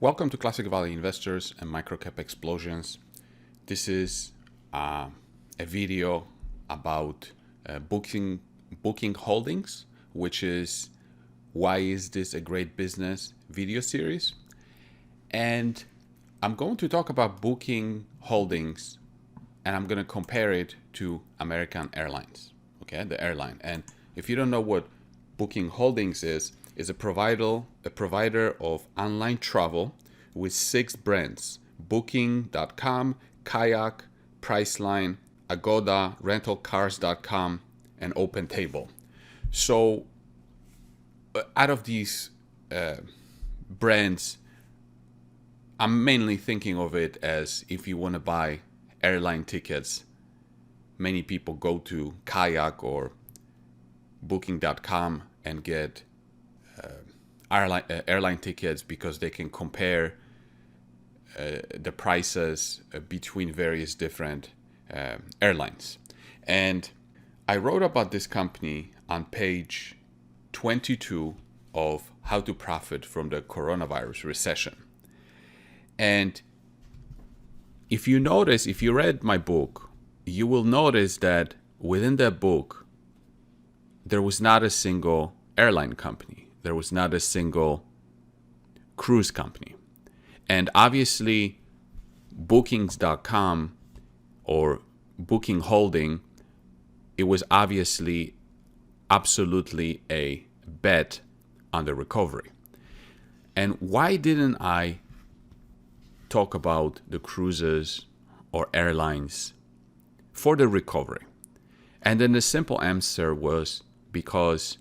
Welcome to Classic Value Investors and Microcap Explosions. This is a video about booking holdings, which is why is this a great business video series. And I'm going to talk about booking holdings, and I'm going to compare it to American Airlines, okay, the airline. And if you don't know what booking holdings is a provider of online travel with 6 brands: Booking.com, Kayak, Priceline, Agoda, rentalcars.com, and OpenTable. So out of these brands, I'm mainly thinking of it as if you want to buy airline tickets, many people go to Kayak or Booking.com and get airline tickets because they can compare the prices between various different airlines. And I wrote about this company on page 22 of How to Profit from the Coronavirus Recession. And if you read my book, you will notice that within that book, there was not a single airline company. There was not a single cruise company. And obviously, Bookings.com or Booking Holding, it was obviously absolutely a bet on the recovery. And why didn't I talk about the cruises or airlines for the recovery? And then the simple answer was because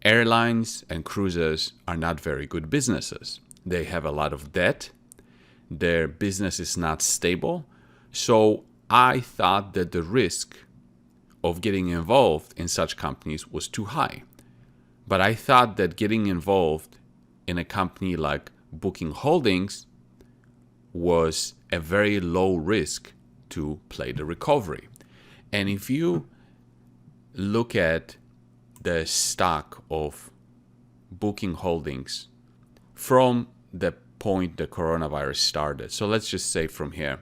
airlines and cruises are not very good businesses. They have a lot of debt. Their business is not stable. So I thought that the risk of getting involved in such companies was too high. But I thought that getting involved in a company like Booking Holdings was a very low risk to play the recovery. And if you look at the stock of Booking Holdings from the point the coronavirus started, so let's just say from here,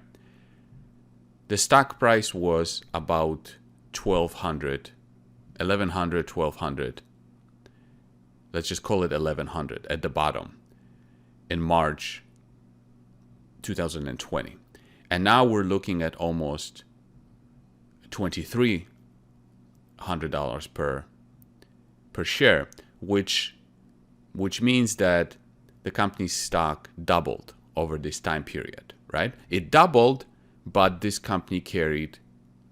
the stock price was about $1,200, $1,200. Let's just call it $1,100 at the bottom in March 2020. And now we're looking at almost $2,300 per share, which means that the company's stock doubled over this time period, right? It doubled, but this company carried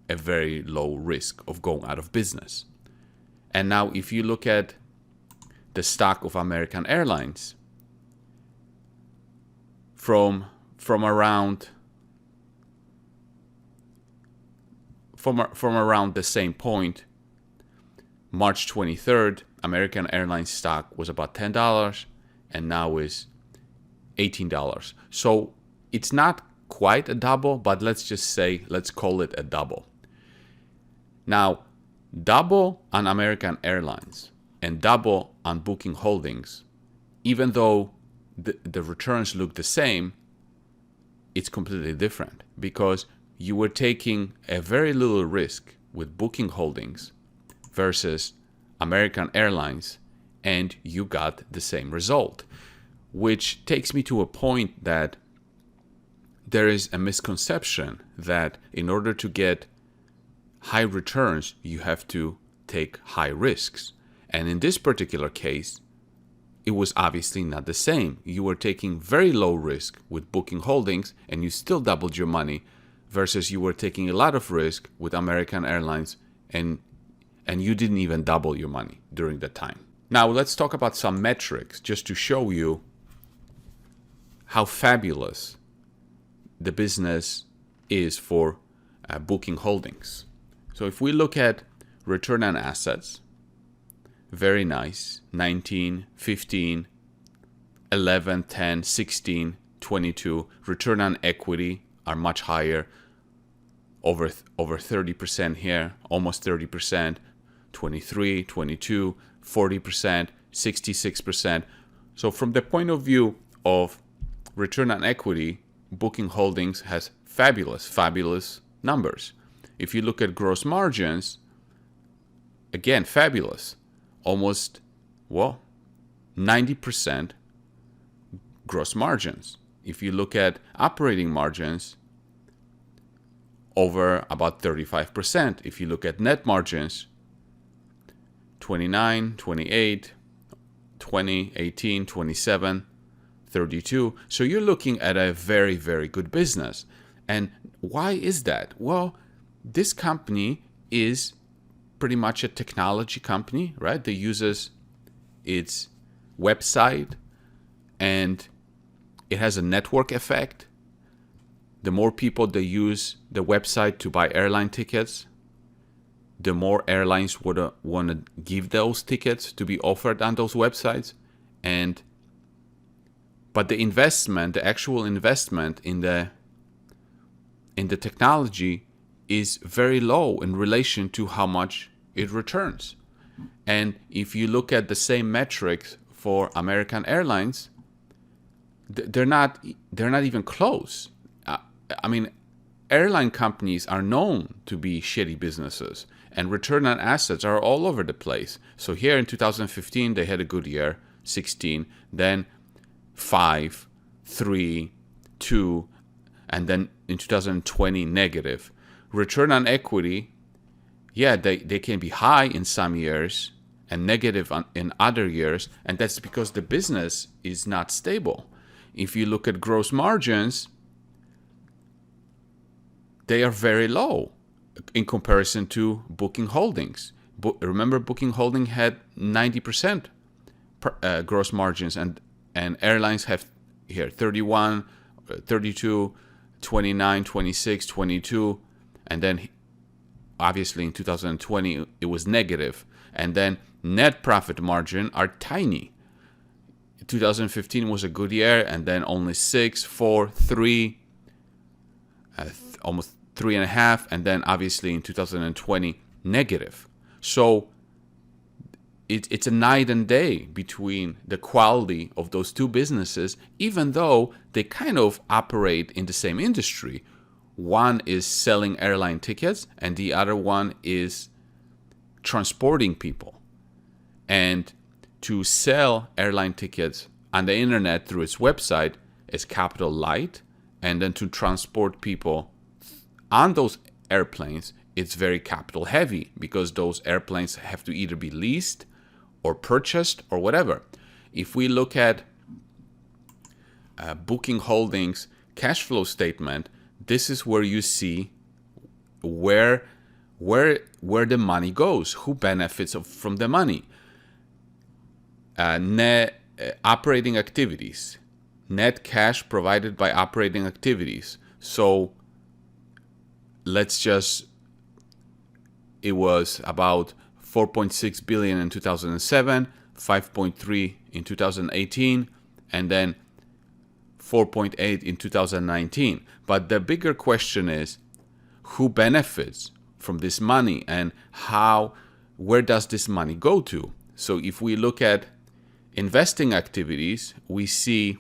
a very low risk of going out of business. And now if you look at the stock of American Airlines, from around the same point, March 23rd, American Airlines stock was about $10 and now is $18. So it's not quite a double, but let's call it a double. Now, double on American Airlines and double on Booking Holdings, even though the returns look the same, it's completely different because you were taking a very little risk with Booking Holdings versus American Airlines, and you got the same result. Which takes me to a point that there is a misconception that in order to get high returns, you have to take high risks. And in this particular case, it was obviously not the same. You were taking very low risk with Booking Holdings, and you still doubled your money, versus you were taking a lot of risk with American Airlines, and you didn't even double your money during that time. Now let's talk about some metrics just to show you how fabulous the business is for Booking Holdings. So if we look at return on assets, very nice, 19, 15, 11, 10, 16, 22. Return on equity are much higher, over 30% here, almost 30%, 23, 22, 40%, 66%. So from the point of view of return on equity, Booking Holdings has fabulous numbers. If you look at gross margins, again, fabulous. Almost, 90% gross margins. If you look at operating margins, over about 35%. If you look at net margins, 29, 28, 20, 18, 27, 32. So you're looking at a very, very good business. And why is that? Well, this company is pretty much a technology company, right? That uses its website, and it has a network effect. The more people that use the website to buy airline tickets, the more airlines would want to give those tickets to be offered on those websites. But the investment, the actual investment in the technology is very low in relation to how much it returns. And if you look at the same metrics for American Airlines, they're not even close. I mean, airline companies are known to be shitty businesses, and return on assets are all over the place. So here in 2015, they had a good year, 16, then 5, 3, 2, and then in 2020, negative. Return on equity, yeah, they can be high in some years and negative in other years, and that's because the business is not stable. If you look at gross margins, they are very low in comparison to Booking Holdings. Remember, Booking Holdings had 90% gross margins, and airlines have here 31, 32, 29, 26, 22, and then obviously in 2020 it was negative. And then net profit margin are tiny. 2015 was a good year, and then only 6, 4, 3, almost 3.5, and then obviously in 2020 negative. So it's a night and day between the quality of those two businesses, even though they kind of operate in the same industry. One is selling airline tickets, and the other one is transporting people. And to sell airline tickets on the internet through its website is capital light, and then to transport people on those airplanes, it's very capital heavy, because those airplanes have to either be leased or purchased or whatever. If we look at Booking Holdings cash flow statement, this is where you see where the money goes, who benefits from the money. Net operating activities, net cash provided by operating activities. So it was about 4.6 billion in 2007, 5.3 in 2018, and then 4.8 in 2019. But the bigger question is, who benefits from this money, and where does this money go to? So if we look at investing activities, we see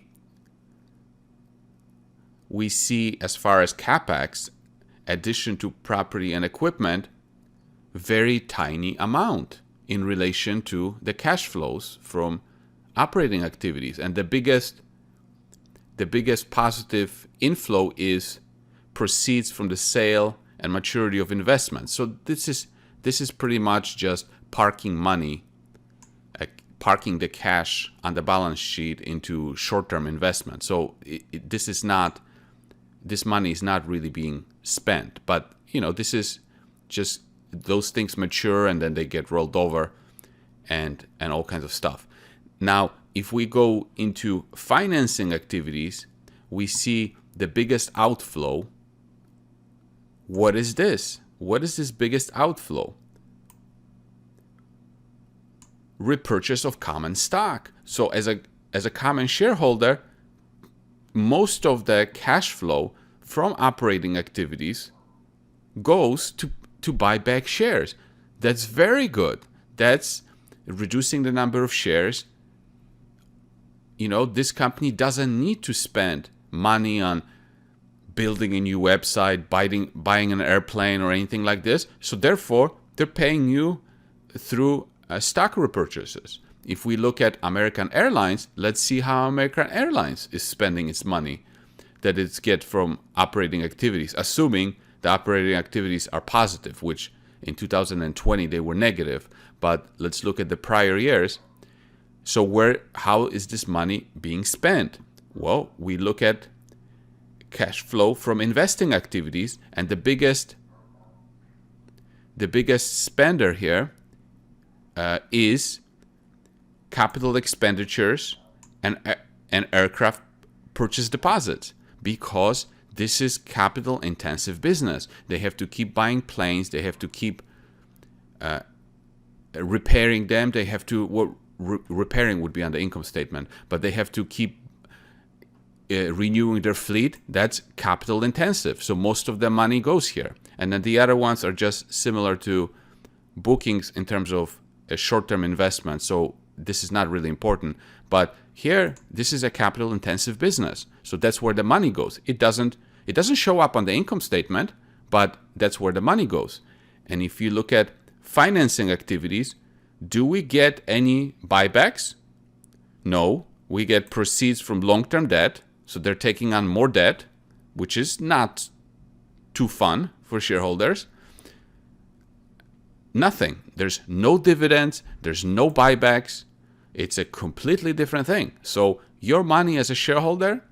as far as CapEx, addition to property and equipment, very tiny amount in relation to the cash flows from operating activities. And the biggest positive inflow is proceeds from the sale and maturity of investments. So this is pretty much just parking money, parking the cash on the balance sheet into short-term investments. So this money is not really being spent. But this is just those things mature, and then they get rolled over, and all kinds of stuff. Now, if we go into financing activities, we see the biggest outflow. What is this? What is this biggest outflow? Repurchase of common stock. So as a common shareholder, most of the cash flow from operating activities goes to buy back shares. That's very good. That's reducing the number of shares. this company doesn't need to spend money on building a new website, buying an airplane or anything like this. So therefore, they're paying you through stock repurchases. If we look at American Airlines, let's see how American Airlines is spending its money that it's get from operating activities, assuming the operating activities are positive, which in 2020 they were negative. But let's look at the prior years. So how is this money being spent? Well, we look at cash flow from investing activities, and the biggest spender here is capital expenditures and aircraft purchase deposits, because this is capital intensive business. They have to keep buying planes, they have to keep repairing them, they have to repairing would be on the income statement, but they have to keep renewing their fleet. That's capital intensive, so most of the money goes here. And then the other ones are just similar to bookings in terms of a short-term investment, so this is not really important. But here, this is a capital intensive business, so that's where the money goes. It doesn't show up on the income statement, but that's where the money goes. And if you look at financing activities, do we get any buybacks? No, we get proceeds from long-term debt. So they're taking on more debt, which is not too fun for shareholders. Nothing. There's no dividends. There's no buybacks. It's a completely different thing. So your money as a shareholder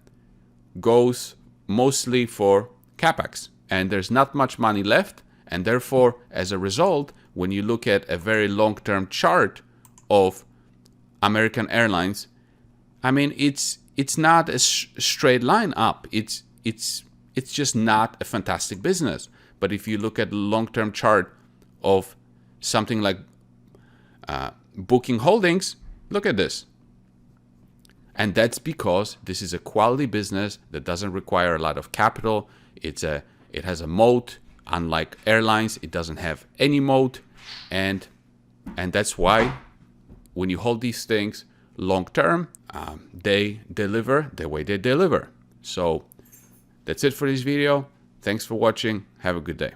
goes mostly for capex, and there's not much money left. And therefore, as a result, when you look at a very long-term chart of American Airlines, I mean, it's not a straight line up. It's just not a fantastic business. But if you look at the long-term chart of something like Booking Holdings, look at this. And that's because this is a quality business that doesn't require a lot of capital. It has a moat. Unlike airlines, it doesn't have any moat. And that's why when you hold these things long term, they deliver the way they deliver. So that's it for this video. Thanks for watching. Have a good day.